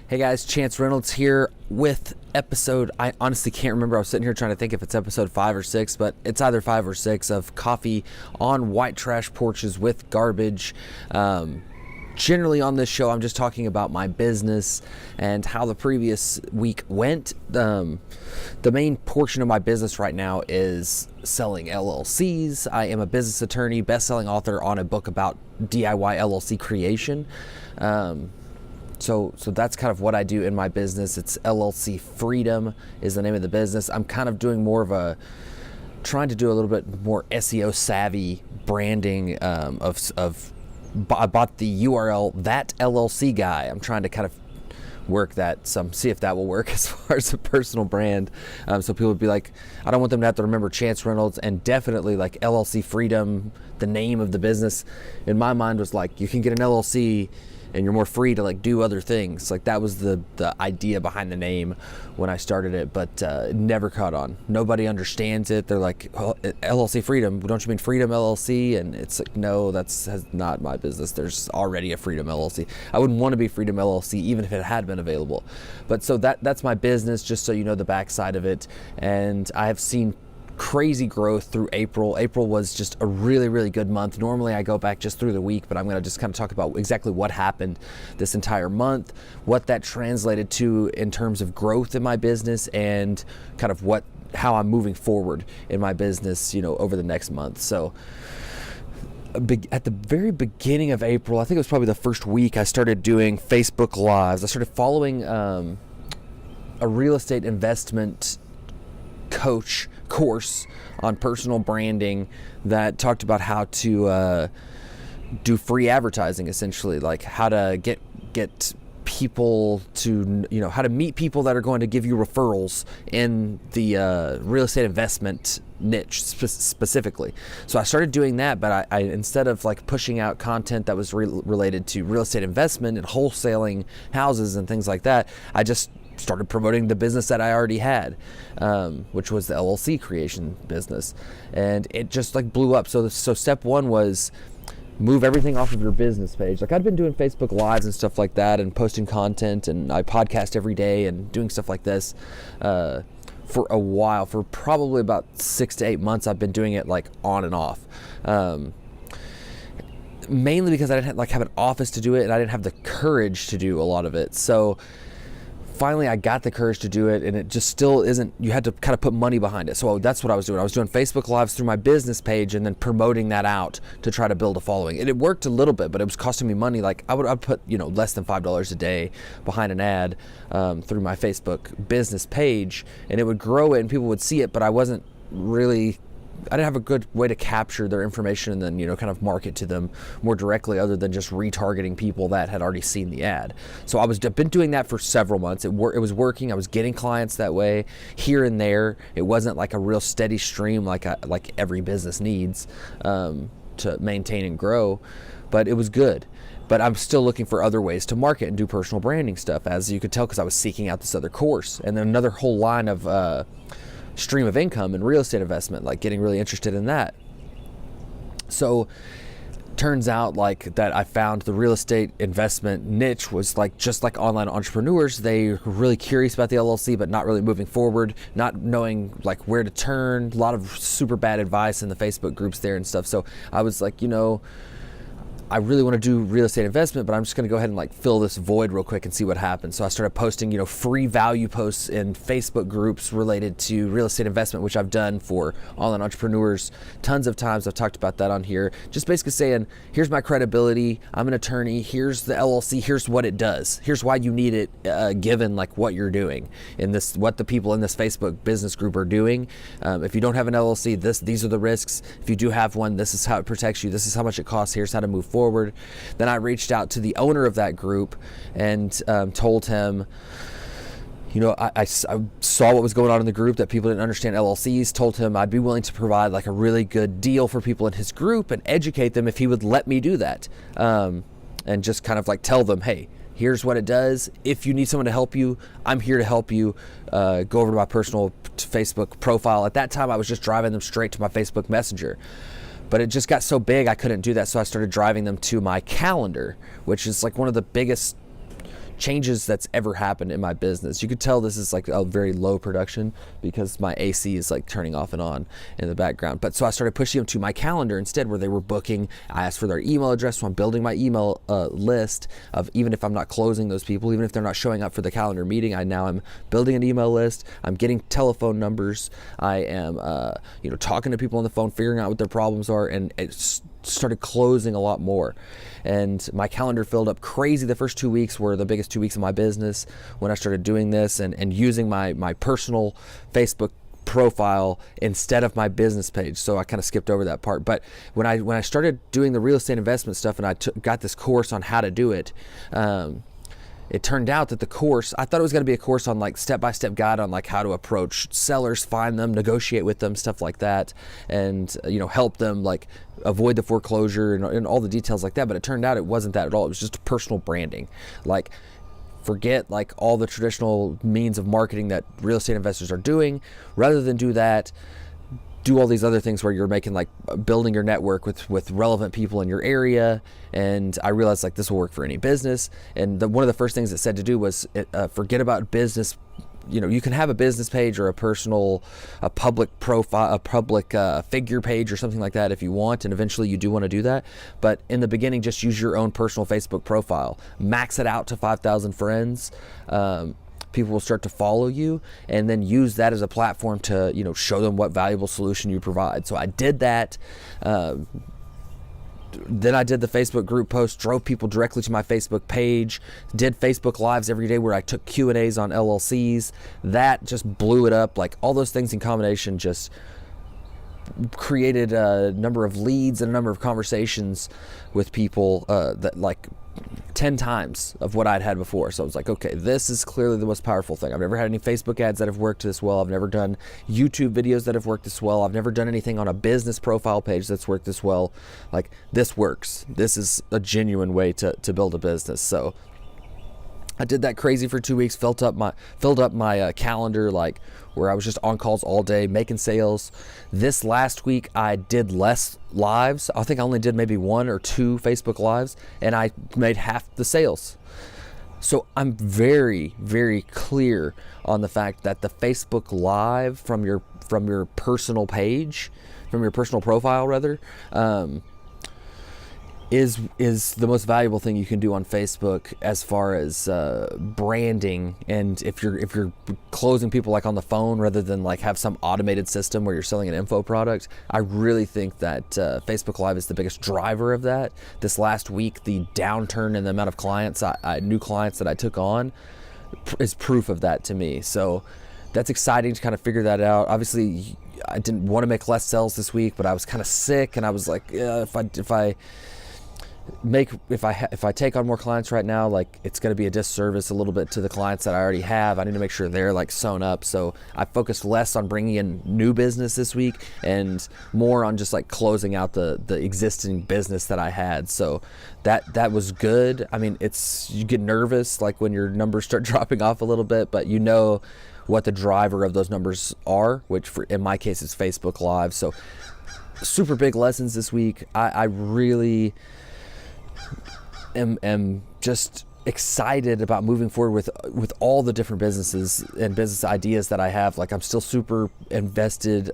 Hey guys, Chance Reynolds here with episode, I honestly can't remember. I was sitting here trying to think if it's episode 5 or 6, but it's either 5 or 6 of Coffee on White Trash Porches with Garbage. Generally on this show, I'm just talking about my business and how the previous week went. The main portion of my business right now is selling LLCs. I am a business attorney, best-selling author on a book about DIY LLC creation. So that's kind of what I do in my business. It's LLC Freedom is the name of the business. I'm kind of doing more of trying to do a little bit more SEO savvy branding I bought the URL That LLC Guy. I'm trying to kind of work that see if that will work as far as a personal brand. So people would be like, I don't want them to have to remember Chance Reynolds, and definitely like LLC Freedom, the name of the business in my mind was like, you can get an LLC and you're more free to like do other things. Like that was the idea behind the name when I started it, but it never caught on. Nobody understands it. They're like, oh, LLC Freedom, don't you mean Freedom LLC? And it's like, no, that's not my business. There's already a Freedom LLC. I wouldn't want to be Freedom LLC even if it had been available. But so that's my business, just so you know the backside of it. And I have seen crazy growth through April. April was just a really, really good month. Normally I go back just through the week, but I'm going to just kind of talk about exactly what happened this entire month, what that translated to in terms of growth in my business, and kind of how I'm moving forward in my business, over the next month. So at the very beginning of April, I think it was probably the first week, I started doing Facebook Lives. I started following a real estate investment course on personal branding that talked about how to do free advertising, essentially, like how to get people to, how to meet people that are going to give you referrals in the real estate investment niche specifically. So I started doing that, but I instead of like pushing out content that was related to real estate investment and wholesaling houses and things like that, I just started promoting the business that I already had, which was the LLC creation business, and it just like blew up. So step one was move everything off of your business page. Like I'd been doing Facebook Lives and stuff like that, and posting content, and I podcast every day and doing stuff like this for a while. For probably about 6 to 8 months, I've been doing it like on and off. Mainly because I didn't have an office to do it, and I didn't have the courage to do a lot of it. So finally I got the courage to do it, and it just still isn't, you had to kind of put money behind it. So that's what I was doing. I was doing Facebook Lives through my business page and then promoting that out to try to build a following. And it worked a little bit, but it was costing me money. Like I'd put, less than $5 a day behind an ad through my Facebook business page, and it would grow it and people would see it, but I didn't have a good way to capture their information and then, kind of market to them more directly, other than just retargeting people that had already seen the ad. So I've been doing that for several months. It was working. I was getting clients that way here and there. It wasn't like a real steady stream like every business needs to maintain and grow, but it was good. But I'm still looking for other ways to market and do personal branding stuff, as you could tell, because I was seeking out this other course and then another whole line of stream of income and real estate investment, like getting really interested in that. So turns out like that I found the real estate investment niche was like just like online entrepreneurs. They were really curious about the LLC, but not really moving forward, not knowing like where to turn. A lot of super bad advice in the Facebook groups there and stuff. So I was like, I really want to do real estate investment, but I'm just going to go ahead and like fill this void real quick and see what happens. So I started posting, free value posts in Facebook groups related to real estate investment, which I've done for online entrepreneurs tons of times. I've talked about that on here. Just basically saying, here's my credibility. I'm an attorney. Here's the LLC. Here's what it does. Here's why you need it, given like what you're doing in this, what the people in this Facebook business group are doing. If you don't have an LLC, these are the risks. If you do have one, this is how it protects you. This is how much it costs. Here's how to move forward. Then I reached out to the owner of that group and told him, I saw what was going on in the group, that people didn't understand LLCs. Told him I'd be willing to provide like a really good deal for people in his group and educate them if he would let me do that, and just kind of like tell them, hey, here's what it does. If you need someone to help you, I'm here to help you. Go over to my personal Facebook profile. At that time, I was just driving them straight to my Facebook Messenger. But it just got so big I couldn't do that, so I started driving them to my calendar, which is like one of the biggest changes that's ever happened in my business. You could tell this is like a very low production because my AC is like turning off and on in the background. But so I started pushing them to my calendar instead, where they were booking. I asked for their email address, so I'm building my email list of, even if I'm not closing those people, even if they're not showing up for the calendar meeting, I'm building an email list. I'm getting telephone numbers. I am talking to people on the phone, figuring out what their problems are, and it's started closing a lot more. And my calendar filled up crazy. The first 2 weeks were the biggest 2 weeks of my business when I started doing this and using my personal Facebook profile instead of my business page. So I kind of skipped over that part. But when I started doing the real estate investment stuff, and I got this course on how to do it, it turned out that the course, I thought it was going to be a course on like step-by-step guide on like how to approach sellers, find them, negotiate with them, stuff like that, and help them like avoid the foreclosure and all the details like that. But it turned out it wasn't that at all. It was just personal branding. Like, forget like all the traditional means of marketing that real estate investors are doing. Rather than do that, do all these other things where you're making like building your network with relevant people in your area. And I realized like this will work for any business. And one of the first things it said to do was forget about business. You can have a business page or a public profile, a public figure page or something like that if you want, and eventually you do want to do that. But in the beginning, just use your own personal Facebook profile. Max it out to 5,000 friends. People will start to follow you, and then use that as a platform to show them what valuable solution you provide. So I did that. Then I did the Facebook group post, drove people directly to my Facebook page, did Facebook Lives every day where I took Q&As on LLCs. That just blew it up. Like, all those things in combination just created a number of leads and a number of conversations with people that like 10 times of what I'd had before. So I was like, okay, this is clearly the most powerful thing. I've never had any Facebook ads that have worked this well. I've never done YouTube videos that have worked this well. I've never done anything on a business profile page that's worked this well. Like, this works. This is a genuine way to build a business. So I did that crazy for 2 weeks, filled up my calendar, like where I was just on calls all day, making sales. This last week, I did less lives. I think I only did maybe 1 or 2 Facebook Lives, and I made half the sales. So I'm very, very clear on the fact that the Facebook Live from your personal page, from your personal profile rather, is the most valuable thing you can do on Facebook as far as branding. And if you're closing people like on the phone rather than like have some automated system where you're selling an info product, I really think that Facebook Live is the biggest driver of that. This last week, the downturn in the amount of clients, new clients that I took on, is proof of that to me. So that's exciting to kind of figure that out. Obviously, I didn't want to make less sales this week, but I was kind of sick, and I was like, if I take on more clients right now, like, it's going to be a disservice a little bit to the clients that I already have. I need to make sure they're like sewn up. So I focused less on bringing in new business this week and more on just like closing out the existing business that I had. So that was good. I mean, you get nervous like when your numbers start dropping off a little bit, but what the driver of those numbers are, which in my case is Facebook Live. So super big lessons this week. I really am just excited about moving forward with all the different businesses and business ideas that I have. Like, I'm still super invested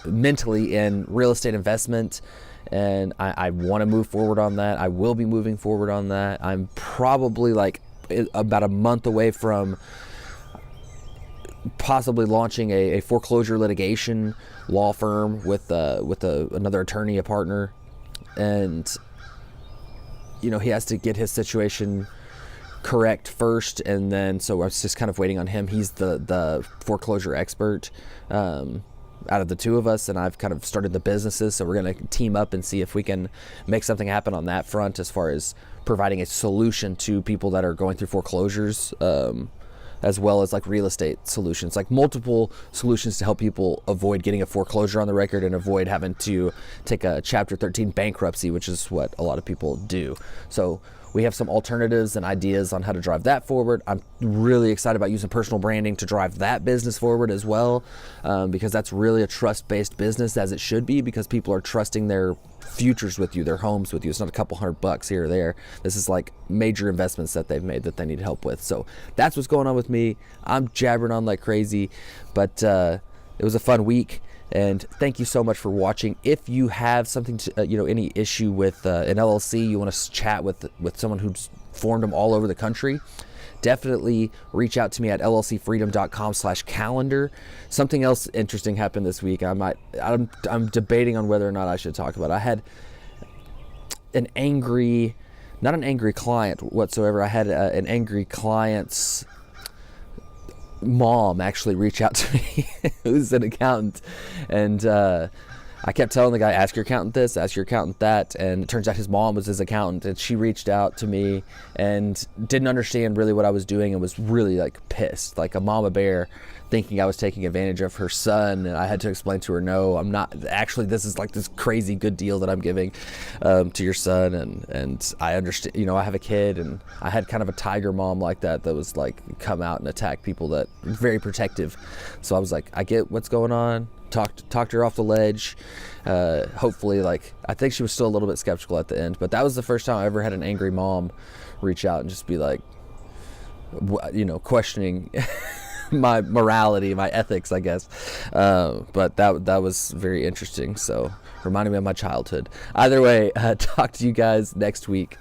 mentally in real estate investment, and I want to move forward on that. I will be moving forward on that. I'm probably like about a month away from possibly launching a foreclosure litigation law firm with another attorney, a partner, and he has to get his situation correct first, and then so I was just kind of waiting on him. He's the foreclosure expert out of the two of us, and I've kind of started the businesses, so we're going to team up and see if we can make something happen on that front as far as providing a solution to people that are going through foreclosures, as well as like real estate solutions, like multiple solutions to help people avoid getting a foreclosure on the record and avoid having to take a Chapter 13 bankruptcy, which is what a lot of people do. So we have some alternatives and ideas on how to drive that forward. I'm really excited about using personal branding to drive that business forward as well, because that's really a trust-based business, as it should be, because people are trusting their futures with you, their homes with you. It's not a couple $100 here or there. This is like major investments that they've made that they need help with. So that's what's going on with me. I'm jabbering on like crazy, but it was a fun week. And thank you so much for watching. If you have something to, any issue with an LLC, you want to chat with someone who's formed them all over the country, definitely reach out to me at llcfreedom.com/calendar. Something else interesting happened this week. I'm debating on whether or not I should talk about it. I had not an angry client whatsoever. I had an angry client's mom actually reach out to me, who's an accountant, and I kept telling the guy, ask your accountant this, ask your accountant that, and it turns out his mom was his accountant, and she reached out to me and didn't understand really what I was doing and was really like pissed, like a mama bear, thinking I was taking advantage of her son. And I had to explain to her, no, I'm not. Actually, this is like this crazy good deal that I'm giving to your son, and I understand, I have a kid, and I had kind of a tiger mom like that was like come out and attack people, that very protective. So I was like, I get what's going on. Talked her off the ledge. Hopefully, like, I think she was still a little bit skeptical at the end, but that was the first time I ever had an angry mom reach out and just be like, questioning my morality, my ethics, I guess. But that was very interesting. So reminded me of my childhood. Either way, talk to you guys next week.